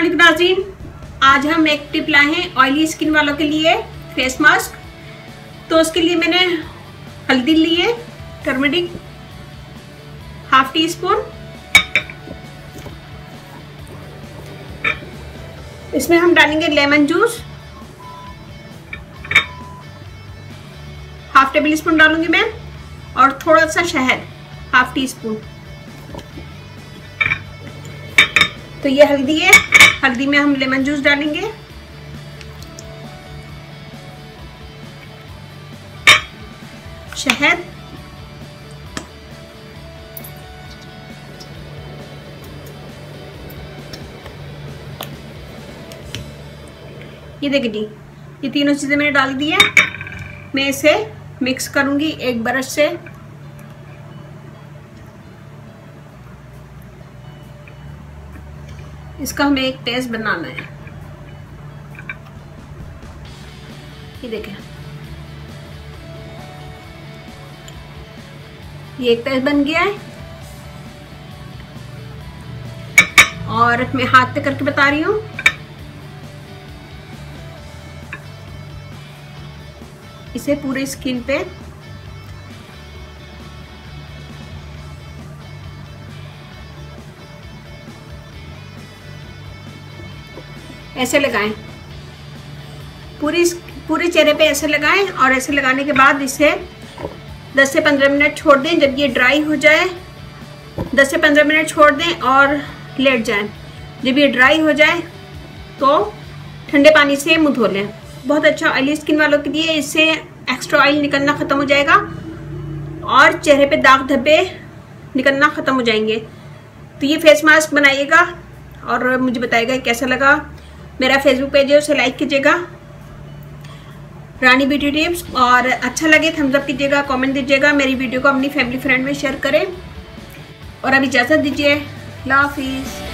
अस्सलामुअलैकुम नाज़रीन, आज हम एक टिप लाए हैं ऑयली स्किन वालों के लिए फेस मास्क। तो उसके लिए मैंने हल्दी ली है, टर्मरिक हाफ टी स्पून, इसमें हम डालेंगे lemon juice half table spoon डालूंगी मैं, और थोड़ा सा शहद हाफ टी स्पून। तो ये हल्दी है, हल्दी में हम लेमन जूस डालेंगे, शहद, ये देखिए जी, ये तीनों चीजें मैंने डाल दी है। मैं इसे मिक्स करूंगी एक ब्रश से। इसका हमें एक पेस्ट बनाना है। ये देखें, ये एक पेस्ट बन गया है। और मैं हाथ पे करके बता रही हूँ। इसे पूरे स्किन पे ऐसे लगाएं, पूरे चेहरे पे ऐसे लगाएं। और ऐसे लगाने के बाद इसे 10 से 15 मिनट छोड़ दें। जब ये ड्राई हो जाए 10 से 15 मिनट छोड़ दें और लेट जाएं। जब ये ड्राई हो जाए तो ठंडे पानी से मुंह धो लें। बहुत अच्छा ऑयली स्किन वालों के लिए, इससे एक्स्ट्रा ऑयल निकलना ख़त्म हो जाएगा और चेहरे पे दाग धब्बे निकलना ख़त्म हो जाएंगे। तो ये फेस मास्क बनाइएगा और मुझे बताइएगा कैसा लगा। मेरा फेसबुक पेज है, उसे लाइक कीजिएगा, रानी ब्यूटी टिप्स। और अच्छा लगे थम्स अप कीजिएगा, कमेंट दीजिएगा, मेरी वीडियो को अपनी फैमिली फ्रेंड में शेयर करें। और अब इजाज़त दीजिए, अल्लाह हाफिज़।